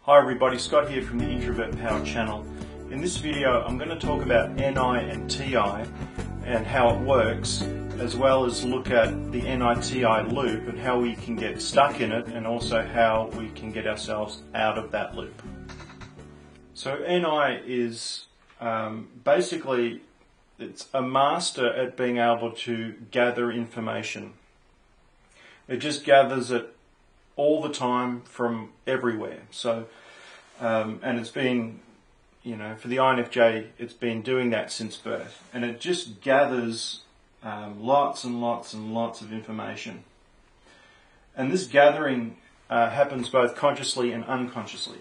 Hi everybody, Scott here from the Introvert Power channel. In this video I'm going to talk about NI and TI and how it works, as well as look at the NI-TI loop and how we can get stuck in it, and also how we can get ourselves out of that loop. So NI is basically, it's a master at being able to gather information. It just gathers it all the time from everywhere. So, and it's been, for the INFJ, it's been doing that since birth, and it just gathers lots and lots and lots of information. And this gathering happens both consciously and unconsciously.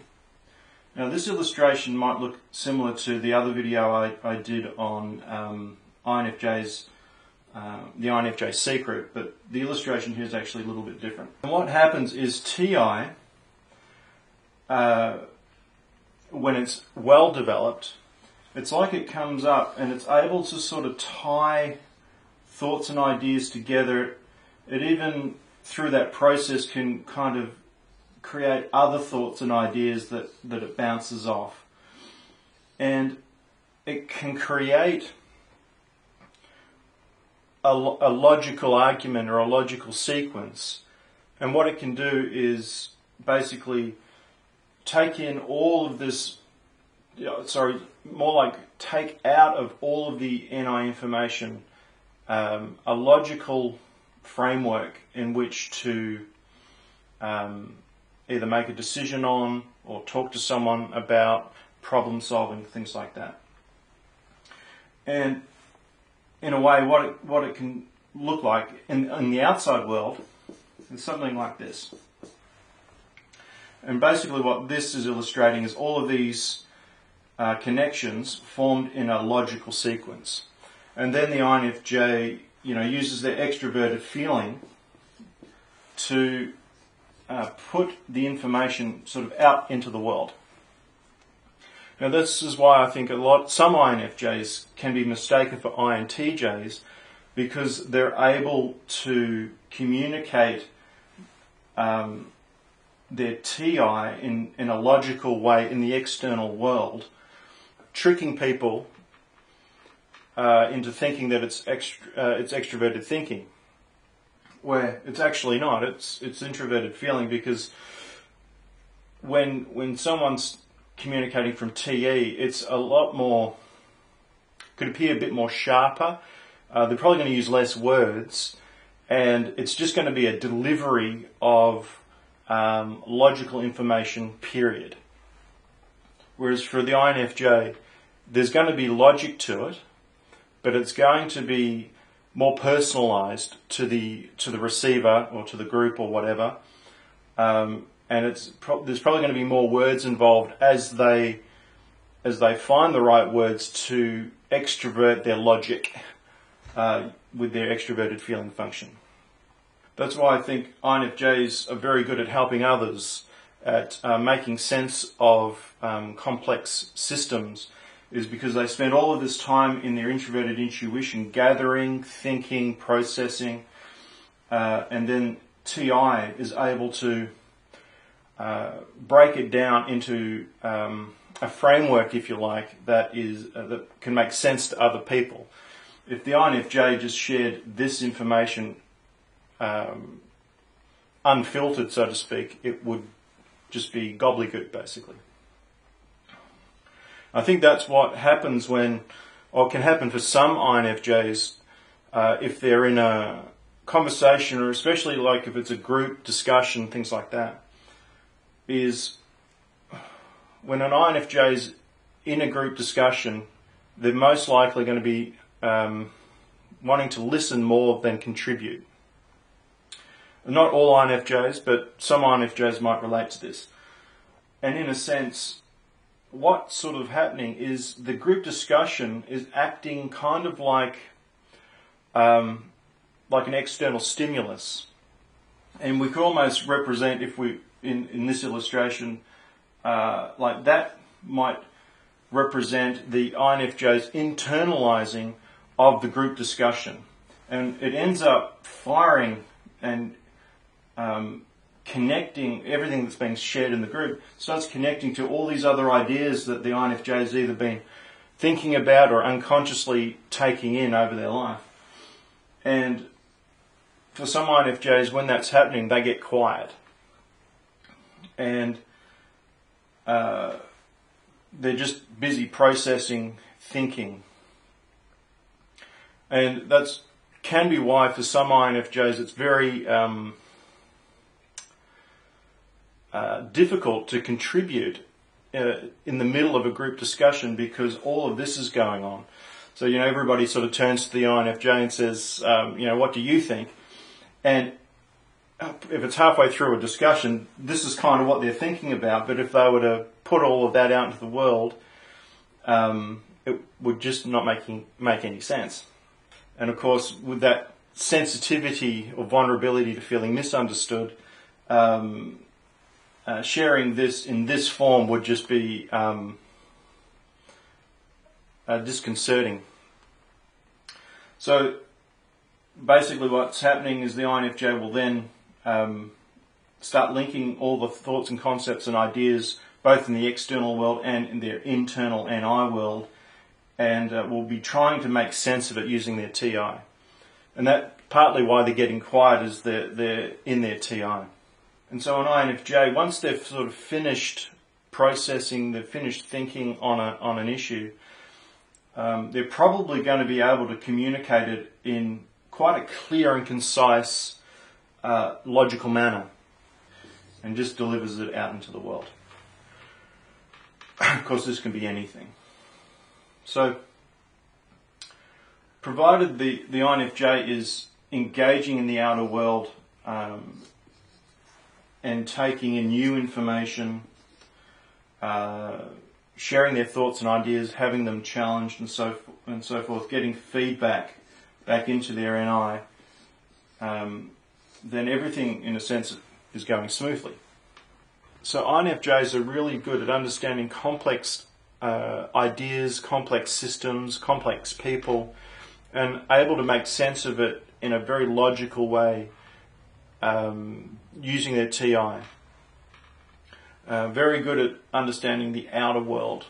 Now, this illustration might look similar to the other video I did on INFJs. The INFJ secret, but the illustration here is actually a little bit different. And what happens is TI, when it's well developed, it's like it comes up and it's able to sort of tie thoughts and ideas together. It even, through that process, can kind of create other thoughts and ideas that it bounces off. And it can create a logical argument or a logical sequence, and what it can do is basically take in all of this, more like take out of all of the NI information a logical framework in which to either make a decision on or talk to someone about problem solving, things like that. And in a way, what it can look like in the outside world is something like this. And basically what this is illustrating is all of these connections formed in a logical sequence. And then the INFJ, uses their extroverted feeling to put the information sort of out into the world. Now, this is why I think some INFJs can be mistaken for INTJs, because they're able to communicate their TI in a logical way in the external world, tricking people into thinking that it's extroverted thinking, where it's actually not. It's introverted feeling, because when someone's communicating from TE, it's a lot more, could appear a bit more sharper. They're probably going to use less words, and it's just going to be a delivery of logical information, period. Whereas for the INFJ, there's going to be logic to it, but it's going to be more personalized to the receiver or to the group or whatever. And there's probably going to be more words involved as they find the right words to extrovert their logic with their extroverted feeling function. That's why I think INFJs are very good at helping others at making sense of complex systems, is because they spend all of this time in their introverted intuition, gathering, thinking, processing, and then TI is able to break it down into a framework, if you like, that can make sense to other people. If the INFJ just shared this information unfiltered, so to speak, it would just be gobbledygook, basically. I think that's what happens or can happen for some INFJs if they're in a conversation, or especially like if it's a group discussion, things like that, is when an INFJ is in a group discussion, they're most likely going to be wanting to listen more than contribute. Not all INFJs, but some INFJs might relate to this. And in a sense, what's sort of happening is the group discussion is acting kind of like an external stimulus. And we could almost represent, if we in this illustration, like that might represent the INFJ's internalizing of the group discussion, and it ends up firing and connecting everything that's being shared in the group, starts connecting to all these other ideas that the INFJ has either been thinking about or unconsciously taking in over their life. And for some INFJs, when that's happening, they get quiet. And they're just busy processing, thinking. And that's can be why for some INFJs it's very difficult to contribute in the middle of a group discussion because all of this is going on. So, everybody sort of turns to the INFJ and says, what do you think? And if it's halfway through a discussion, this is kind of what they're thinking about, but if they were to put all of that out into the world, it would just not make any sense. And of course, with that sensitivity or vulnerability to feeling misunderstood, sharing this in this form would just be disconcerting. So basically what's happening is the INFJ will then start linking all the thoughts and concepts and ideas both in the external world and in their internal NI world, and will be trying to make sense of it using their TI. And that partly why they're getting quiet is they're in their TI. And so an INFJ, once they've sort of finished processing, they've finished thinking on an issue, they're probably going to be able to communicate it in quite a clear and concise, logical manner, and just delivers it out into the world. Of course, this can be anything. So, provided the INFJ is engaging in the outer world and taking in new information, sharing their thoughts and ideas, having them challenged and so forth, getting feedback back into their NI, then everything, in a sense, is going smoothly. So INFJs are really good at understanding complex ideas, complex systems, complex people, and able to make sense of it in a very logical way using their TI. Very good at understanding the outer world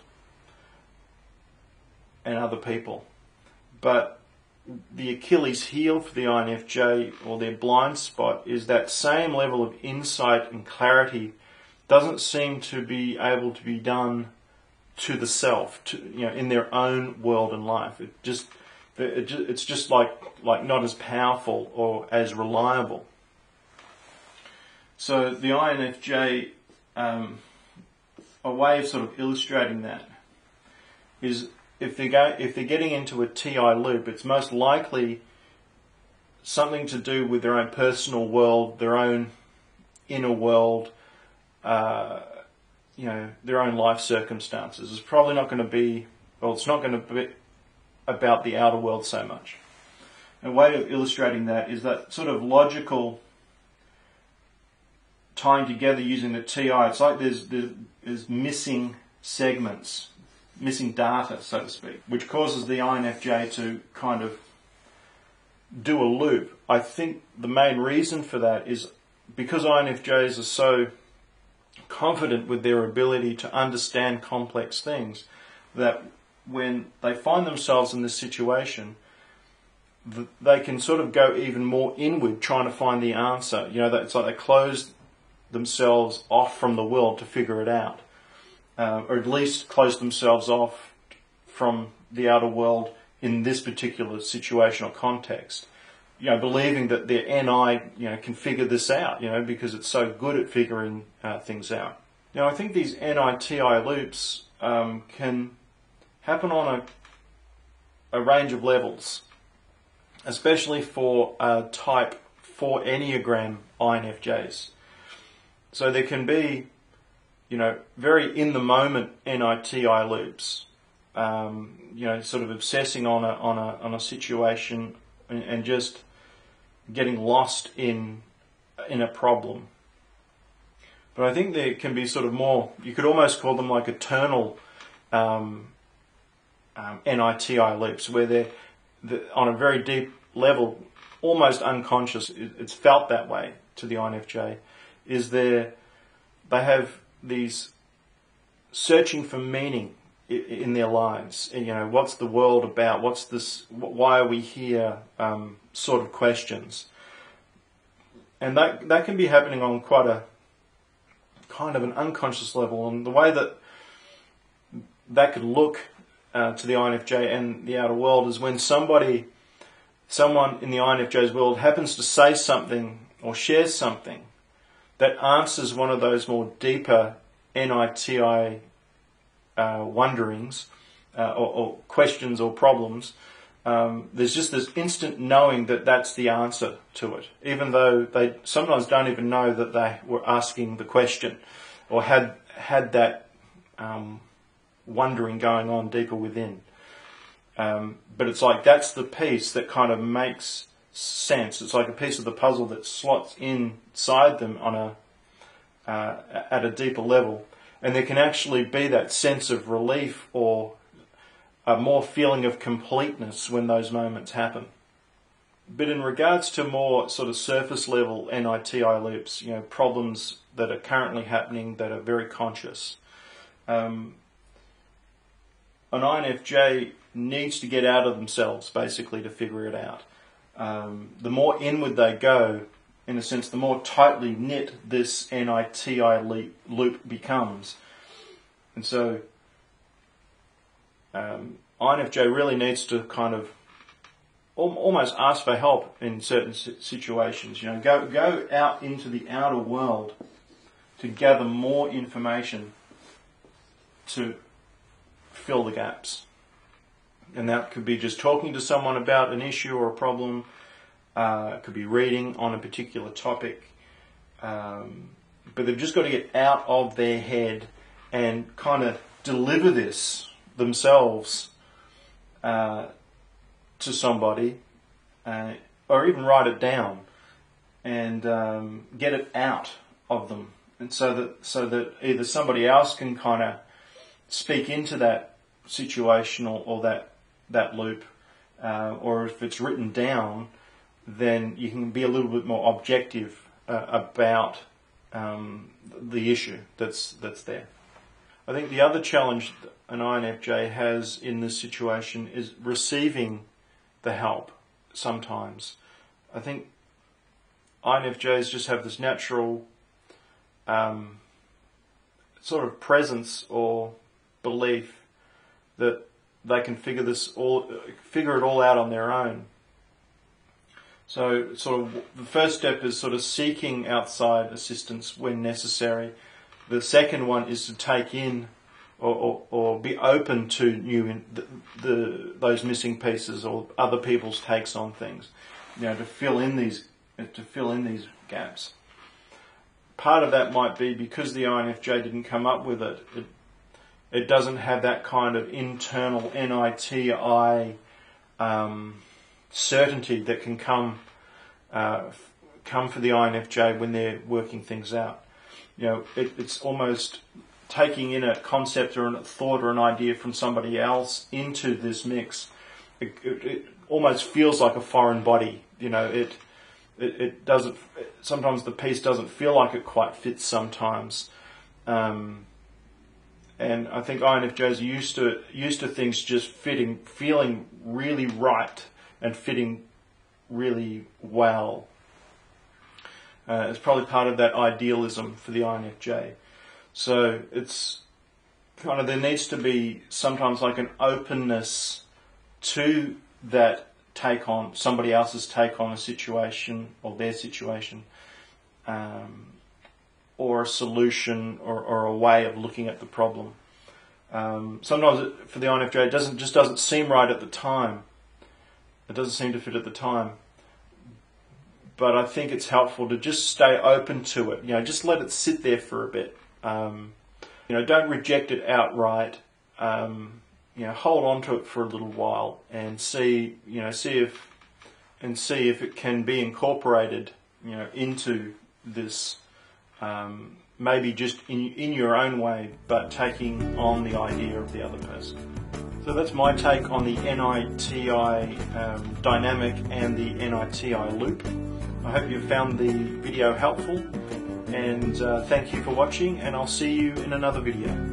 and other people. But the Achilles heel for the INFJ, or their blind spot, is that same level of insight and clarity doesn't seem to be able to be done to the self, in their own world and life. It's just like not as powerful or as reliable. So the INFJ, a way of sort of illustrating that is if they're getting into a TI loop, it's most likely something to do with their own personal world, their own inner world, their own life circumstances. It's probably not going to be, it's not going to be about the outer world so much. A way of illustrating that is that sort of logical tying together using the TI. It's like there's missing segments, missing data, so to speak, which causes the INFJ to kind of do a loop. I think the main reason for that is because INFJs are so confident with their ability to understand complex things, that when they find themselves in this situation, they can sort of go even more inward trying to find the answer. It's like they close themselves off from the world to figure it out, or at least close themselves off from the outer world in this particular situation or context. Believing that their NI, can figure this out, because it's so good at figuring things out. I think these NI-TI loops can happen on a range of levels, especially for type 4 Enneagram INFJs. So there can be, very in-the-moment NI-TI loops, sort of obsessing on a situation and just getting lost in a problem. But I think there can be sort of more, you could almost call them like eternal NI-TI loops, where they're on a very deep level, almost unconscious. It's felt that way to the INFJ. is they have these searching for meaning in their lives. And, what's the world about? What's this? Why are we here? Sort of questions. And that can be happening on quite a kind of an unconscious level. And the way that could look to the INFJ and the outer world is when someone in the INFJ's world happens to say something or share something that answers one of those more deeper NITI wonderings or questions or problems. There's just this instant knowing that that's the answer to it, even though they sometimes don't even know that they were asking the question or had that wondering going on deeper within. But it's like that's the piece that kind of makes sense. It's like a piece of the puzzle that slots inside them on at a deeper level, and there can actually be that sense of relief or a more feeling of completeness when those moments happen. But in regards to more sort of surface level NITI loops, problems that are currently happening that are very conscious, an INFJ needs to get out of themselves basically to figure it out. The more inward they go, in a sense, the more tightly knit this NITI loop becomes. And so INFJ really needs to kind of almost ask for help in certain situations. Go out into the outer world to gather more information to fill the gaps. And that could be just talking to someone about an issue or a problem. It could be reading on a particular topic. But they've just got to get out of their head and kind of deliver this themselves to somebody, or even write it down and get it out of them, and so that either somebody else can kind of speak into that situation or that loop, or if it's written down, then you can be a little bit more objective about the issue that's there. I think the other challenge an INFJ has in this situation is receiving the help sometimes. I think INFJs just have this natural sort of presence or belief that they can figure it all out on their own. So sort of the first step is sort of seeking outside assistance when necessary. The second one is to take in or be open to those missing pieces or other people's takes on things, to fill in these gaps. Part of that might be because the INFJ didn't come up with it. It doesn't have that kind of internal NITI certainty that can come for the INFJ when they're working things out. It's almost taking in a concept or a thought or an idea from somebody else into this mix. It almost feels like a foreign body. It doesn't. Sometimes the piece doesn't feel like it quite fits. Sometimes, and I think INFJs are used to things just feeling really right and fitting really well. It's probably part of that idealism for the INFJ. So it's kind of, there needs to be sometimes like an openness to that take on somebody else's take on a situation or their situation, or a solution or a way of looking at the problem. Sometimes for the INFJ it doesn't seem right at the time. It doesn't seem to fit at the time. But I think it's helpful to just stay open to it. Just let it sit there for a bit. Don't reject it outright. Hold on to it for a little while and see if it can be incorporated, into this, maybe just in your own way, but taking on the idea of the other person. So that's my take on the NITI dynamic and the NITI loop. I hope you found the video helpful. And thank you for watching, and I'll see you in another video.